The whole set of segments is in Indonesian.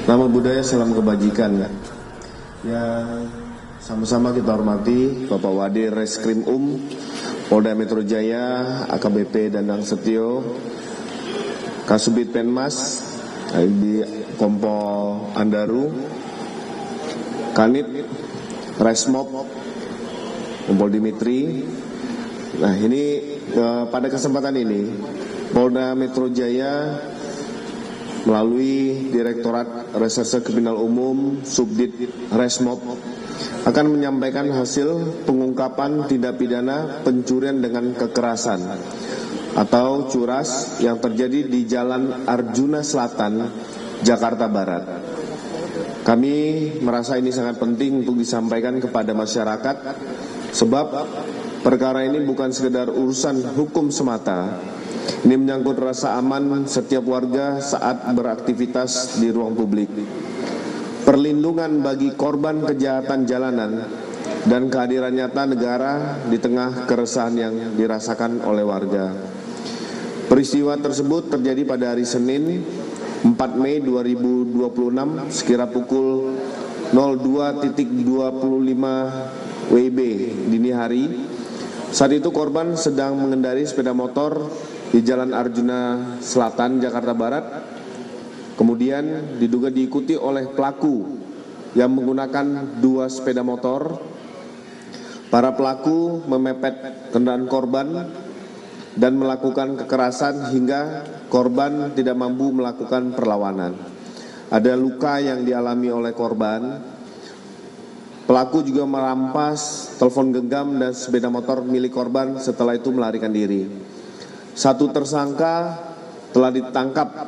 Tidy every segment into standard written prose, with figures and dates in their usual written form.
Nama budaya salam kebajikan. Yang sama-sama kita hormati Bapak Wadir Reskrim Polda Metro Jaya, AKBP Danang Setio, Kasubit Penmas, di Kompol Andaru, Kanit, Resmob, Kompol Dimitri. Nah ini pada kesempatan ini Polda Metro Jaya melalui Direktorat Reserse Kriminal Umum Subdit Resmob akan menyampaikan hasil pengungkapan tindak pidana pencurian dengan kekerasan atau curas yang terjadi di Jalan Arjuna Selatan, Jakarta Barat. Kami merasa ini sangat penting untuk disampaikan kepada masyarakat sebab perkara ini bukan sekedar urusan hukum semata. Ini menyangkut rasa aman setiap warga saat beraktivitas di ruang publik. Perlindungan bagi korban kejahatan jalanan dan kehadiran nyata negara di tengah keresahan yang dirasakan oleh warga. Peristiwa tersebut terjadi pada hari Senin 4 Mei 2026 sekira pukul 02.25 WIB dini hari. Saat itu korban sedang mengendarai sepeda motor di Jalan Arjuna Selatan, Jakarta Barat. Kemudian diduga diikuti oleh pelaku yang menggunakan 2 sepeda motor. Para pelaku memepet kendaraan korban dan melakukan kekerasan hingga korban tidak mampu melakukan perlawanan. Ada luka yang dialami oleh korban. Pelaku juga merampas telepon genggam dan sepeda motor milik korban, setelah itu melarikan diri. Satu tersangka telah ditangkap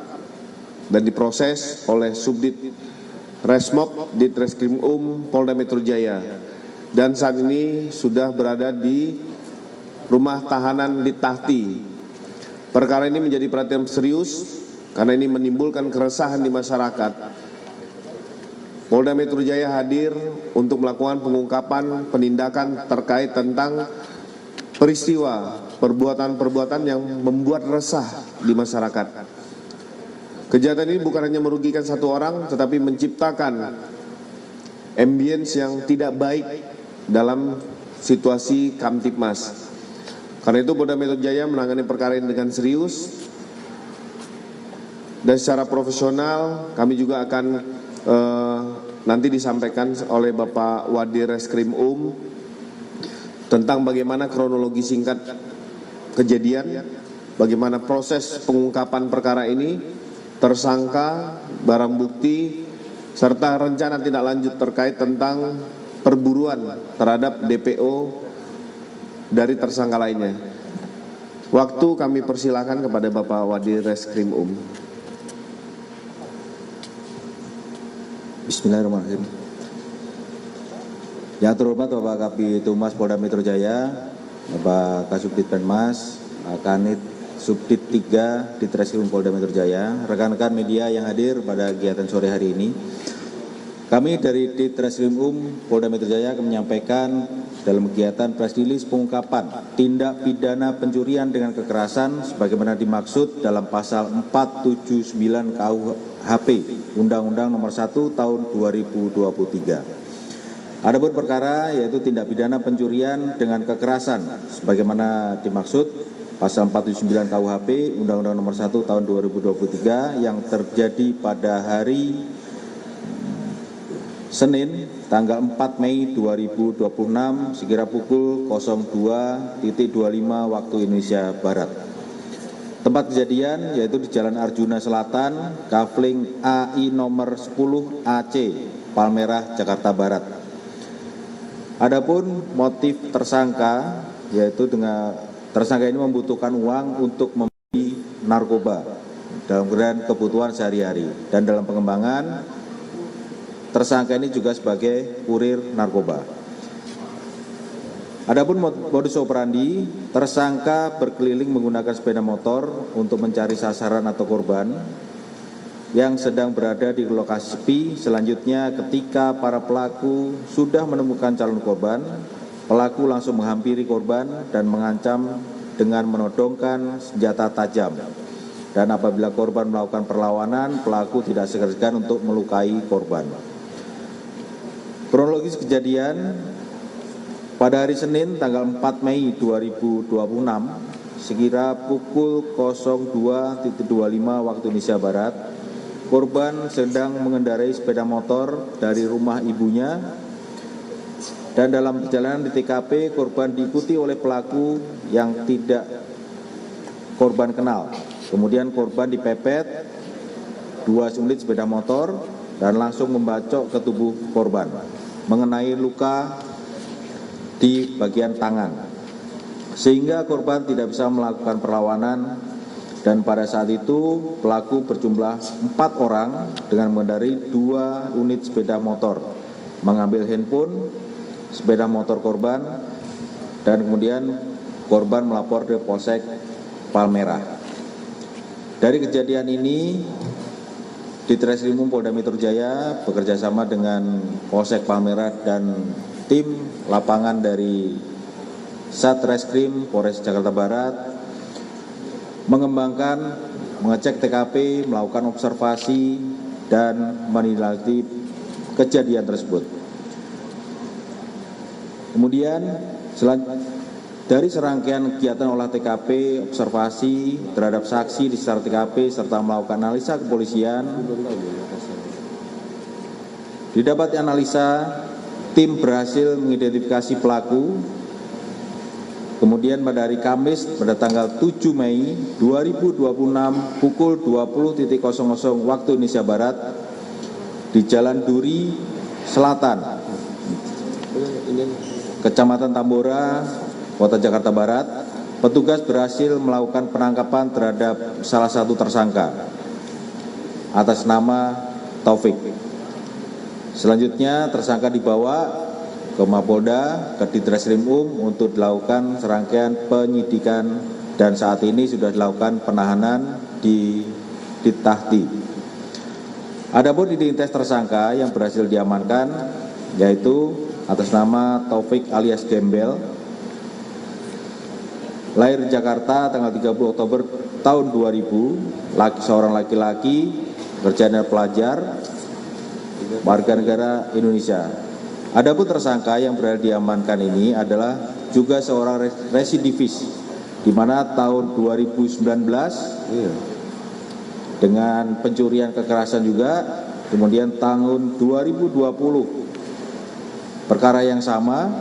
dan diproses oleh Subdit Resmob Ditreskrim Polda Metro Jaya dan saat ini sudah berada di rumah tahanan di Tahti. Perkara ini menjadi perhatian serius karena ini menimbulkan keresahan di masyarakat. Polda Metro Jaya hadir untuk melakukan pengungkapan penindakan terkait tentang peristiwa perbuatan-perbuatan yang membuat resah di masyarakat. Kejahatan ini bukan hanya merugikan satu orang, tetapi menciptakan ambience yang tidak baik dalam situasi Kamtipmas. Karena itu Polda Metro Jaya menangani perkara ini dengan serius dan secara profesional. Kami juga akan nanti disampaikan oleh Bapak Wadir Reskrim tentang bagaimana kronologi singkat kejadian, bagaimana proses pengungkapan perkara ini, tersangka, barang bukti, serta rencana tindak lanjut terkait tentang perburuan terhadap DPO dari tersangka lainnya. Waktu kami persilakan kepada Bapak Wadir Reskrim Bismillahirrahmanirrahim. Yang terhormat Bapak Kabitumas Polda Metro Jaya, Bapak Kasubdit Penmas, Kanit Subdit 3 Ditreskrim Polda Metro Jaya, rekan-rekan media yang hadir pada kegiatan sore hari ini. Kami dari Ditreskrim Polda Metro Jaya akan menyampaikan dalam kegiatan press release pengungkapan tindak pidana pencurian dengan kekerasan sebagaimana dimaksud dalam pasal 479 KUHP Undang-Undang Nomor 1 Tahun 2023. Adapun perkara yaitu tindak pidana pencurian dengan kekerasan sebagaimana dimaksud pasal 479 KUHP Undang-Undang Nomor 1 Tahun 2023 yang terjadi pada hari Senin tanggal 4 Mei 2026 sekira pukul 02.25 waktu Indonesia Barat. Tempat kejadian yaitu di Jalan Arjuna Selatan, Kafling AI nomor 10 AC, Palmerah, Jakarta Barat. Adapun motif tersangka yaitu dengan tersangka ini membutuhkan uang untuk membeli narkoba dalam kebutuhan sehari-hari, dan dalam pengembangan tersangka ini juga sebagai kurir narkoba. Adapun modus operandi, tersangka berkeliling menggunakan sepeda motor untuk mencari sasaran atau korban yang sedang berada di lokasi sepi. Selanjutnya ketika para pelaku sudah menemukan calon korban, pelaku langsung menghampiri korban dan mengancam dengan menodongkan senjata tajam dan apabila korban melakukan perlawanan, pelaku tidak segan-segan untuk melukai korban. Kronologis kejadian, pada hari Senin tanggal 4 Mei 2026, sekira pukul 02.25 waktu Indonesia Barat, korban sedang mengendarai sepeda motor dari rumah ibunya, dan dalam perjalanan di TKP korban diikuti oleh pelaku yang tidak korban kenal. Kemudian korban dipepet 2 unit sepeda motor dan langsung membacok ke tubuh korban, mengenai luka di bagian tangan, sehingga korban tidak bisa melakukan perlawanan. Dan pada saat itu pelaku berjumlah 4 orang dengan mengendarai 2 unit sepeda motor, mengambil handphone, sepeda motor korban, dan kemudian korban melapor ke Polsek Palmerah. Dari kejadian ini, Ditreskrimum Polda Metro Jaya bekerjasama dengan Polsek Palmerah dan tim lapangan dari Satreskrim Polres Jakarta Barat mengecek TKP, melakukan observasi, dan menindaklanjuti kejadian tersebut. Kemudian dari serangkaian kegiatan olah TKP, observasi terhadap saksi di sekitar TKP, serta melakukan analisa kepolisian, didapat analisa, tim berhasil mengidentifikasi pelaku. Kemudian pada hari Kamis pada tanggal 7 Mei 2026 pukul 20.00 waktu Indonesia Barat di Jalan Duri Selatan, Kecamatan Tambora, Kota Jakarta Barat, petugas berhasil melakukan penangkapan terhadap salah satu tersangka atas nama Taufik. Selanjutnya tersangka dibawa ke Mapolda, ke Ditreskrimum untuk dilakukan serangkaian penyidikan, dan saat ini sudah dilakukan penahanan di Ditahti. Adapun identitas tersangka yang berhasil diamankan yaitu atas nama Taufik alias Gembel, lahir di Jakarta tanggal 30 Oktober tahun 2000, seorang laki-laki, kerjanya pelajar, warga negara Indonesia. Adapun tersangka yang berhasil diamankan ini adalah juga seorang residivis, di mana tahun 2019 dengan pencurian kekerasan juga, kemudian tahun 2020 perkara yang sama,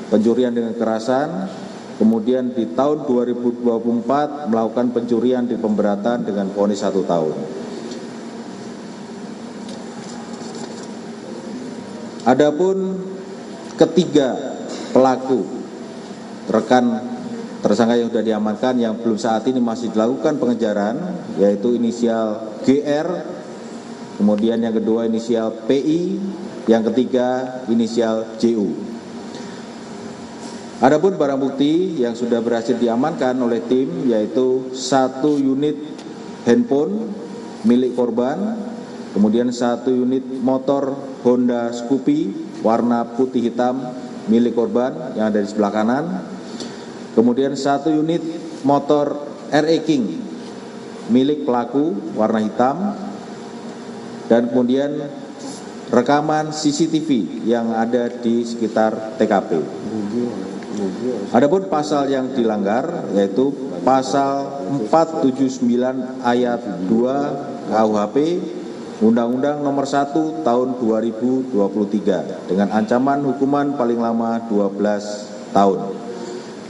pencurian dengan kekerasan, kemudian di tahun 2024 melakukan pencurian di pemberatan dengan vonis 1 tahun. Adapun ketiga pelaku rekan tersangka yang sudah diamankan yang belum saat ini masih dilakukan pengejaran, yaitu inisial GR, kemudian yang kedua inisial PI, yang ketiga inisial JU. Adapun barang bukti yang sudah berhasil diamankan oleh tim yaitu 1 unit handphone milik korban, kemudian 1 unit motor Honda Scoopy warna putih hitam milik korban yang ada di sebelah kanan, kemudian 1 unit motor RE King milik pelaku warna hitam, dan kemudian rekaman CCTV yang ada di sekitar TKP. Adapun pasal yang dilanggar yaitu pasal 479 ayat 2 KUHP Undang-Undang Nomor 1 Tahun 2023 dengan ancaman hukuman paling lama 12 tahun.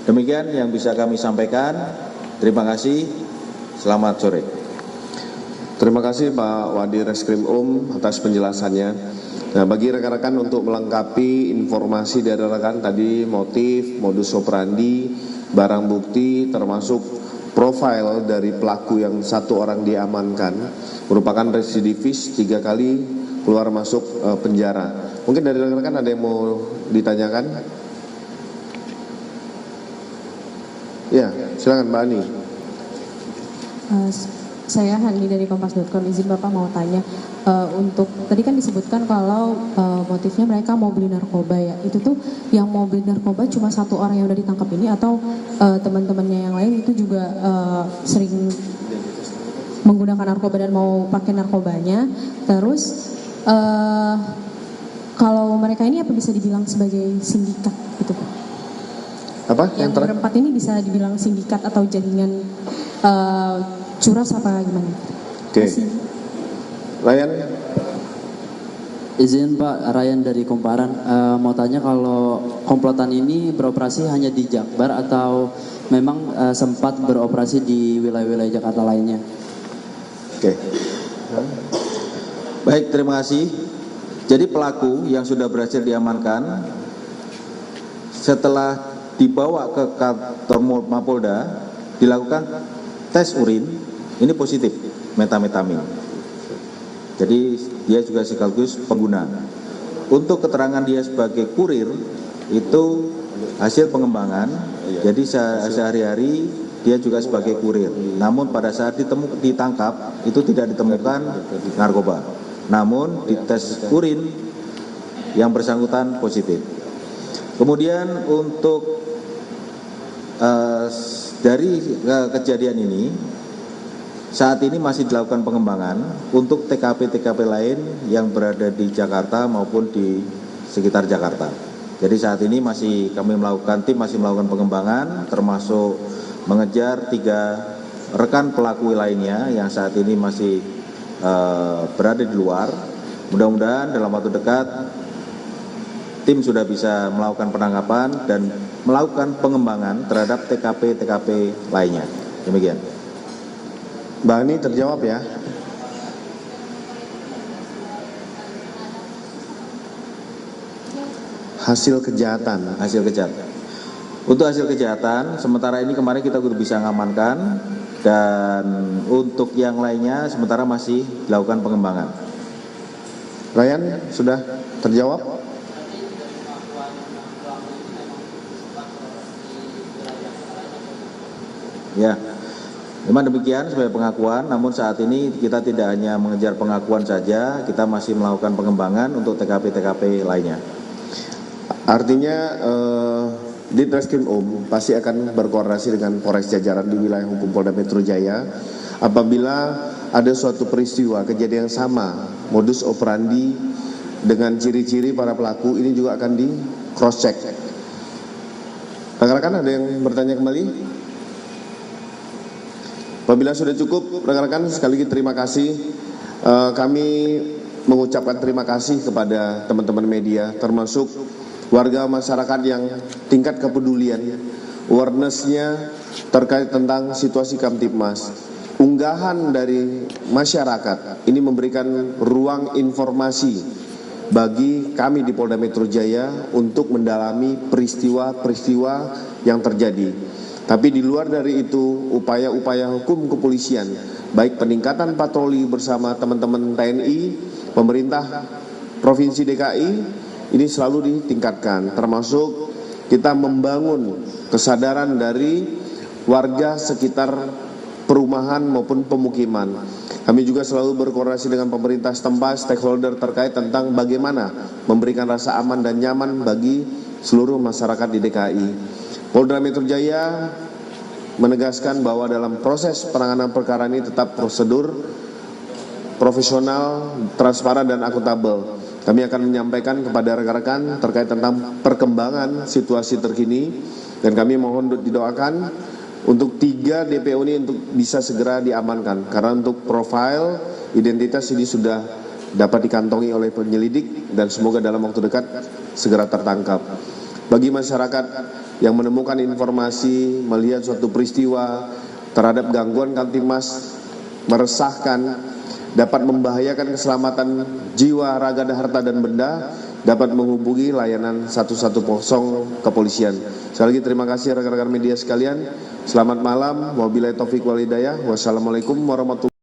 Demikian yang bisa kami sampaikan. Terima kasih. Selamat sore. Terima kasih Pak Wadir Reskrim atas penjelasannya. Nah, bagi rekan-rekan untuk melengkapi informasi dari rekan tadi, motif, modus operandi, barang bukti, termasuk profil dari pelaku yang 1 orang diamankan, merupakan residivis 3 kali keluar masuk penjara. Mungkin dari rekan-rekan ada yang mau ditanyakan? Ya, silakan Mbak Ani. Saya Hani dari Kompas.com, izin Bapak mau tanya, untuk tadi kan disebutkan kalau motifnya mereka mau beli narkoba ya, itu tuh yang mau beli narkoba cuma 1 orang yang udah ditangkap ini atau teman-temannya yang lain itu juga sering menggunakan narkoba dan mau pakai narkobanya. Terus kalau mereka ini apa bisa dibilang sebagai sindikat gitu Pak? Apa? Yang berempat ini bisa dibilang sindikat atau jaringan curas apa gimana? Oke. Ryan. Izin Pak, Ryan dari Komparan, mau tanya kalau komplotan ini beroperasi hanya di Jakbar atau memang sempat beroperasi di wilayah-wilayah Jakarta lainnya? Oke. Baik, terima kasih. Jadi pelaku yang sudah berhasil diamankan setelah dibawa ke kantor Mapolda dilakukan tes urin, ini positif metamfetamin. Jadi dia juga sekaligus pengguna. Untuk keterangan dia sebagai kurir itu hasil pengembangan. Jadi sehari-hari dia juga sebagai kurir. Namun pada saat ditangkap itu tidak ditemukan narkoba. Namun di tes urin yang bersangkutan positif. Kemudian untuk dari kejadian ini saat ini masih dilakukan pengembangan untuk TKP-TKP lain yang berada di Jakarta maupun di sekitar Jakarta. Jadi saat ini tim masih melakukan pengembangan, termasuk mengejar 3 rekan pelaku lainnya yang saat ini masih berada di luar. Mudah-mudahan dalam waktu dekat tim sudah bisa melakukan penangkapan dan melakukan pengembangan terhadap TKP-TKP lainnya. Demikian. Mbak Ani terjawab ya. Hasil kejahatan. Untuk hasil kejahatan, sementara ini kemarin kita sudah bisa mengamankan dan untuk yang lainnya sementara masih dilakukan pengembangan. Ryan sudah terjawab? Ya. Memang demikian sebagai pengakuan, namun saat ini kita tidak hanya mengejar pengakuan saja, kita masih melakukan pengembangan untuk TKP-TKP lainnya. Artinya Ditreskrimum pasti akan berkoordinasi dengan Polres jajaran di wilayah hukum Polda Metro Jaya apabila ada suatu peristiwa kejadian yang sama, modus operandi dengan ciri-ciri para pelaku ini juga akan di cross check. Rekan-rekan ada yang bertanya kembali? Apabila sudah cukup, rekan-rekan sekali lagi terima kasih. Kami mengucapkan terima kasih kepada teman-teman media, termasuk warga masyarakat yang tingkat kepedulian, awareness-nya terkait tentang situasi Kamtibmas. Unggahan dari masyarakat ini memberikan ruang informasi bagi kami di Polda Metro Jaya untuk mendalami peristiwa-peristiwa yang terjadi. Tapi di luar dari itu, upaya-upaya hukum kepolisian, baik peningkatan patroli bersama teman-teman TNI, pemerintah Provinsi DKI, ini selalu ditingkatkan. Termasuk kita membangun kesadaran dari warga sekitar perumahan maupun pemukiman. Kami juga selalu berkoordinasi dengan pemerintah setempat, stakeholder terkait tentang bagaimana memberikan rasa aman dan nyaman bagi seluruh masyarakat di DKI. Polda Metro Jaya menegaskan bahwa dalam proses penanganan perkara ini tetap prosedur profesional, transparan dan akuntabel. Kami akan menyampaikan kepada rekan-rekan terkait tentang perkembangan situasi terkini dan kami mohon didoakan untuk 3 DPO ini untuk bisa segera diamankan karena untuk profil identitas ini sudah dapat dikantongi oleh penyelidik dan semoga dalam waktu dekat segera tertangkap. Bagi masyarakat yang menemukan informasi, melihat suatu peristiwa terhadap gangguan Kamtibmas meresahkan, dapat membahayakan keselamatan jiwa, raga, harta dan benda, dapat menghubungi layanan 110 kepolisian. Sekali lagi terima kasih rekan-rekan media sekalian. Selamat malam. Wabillahi taufiq wal hidayah. Wassalamualaikum warahmatullahi wabarakatuh.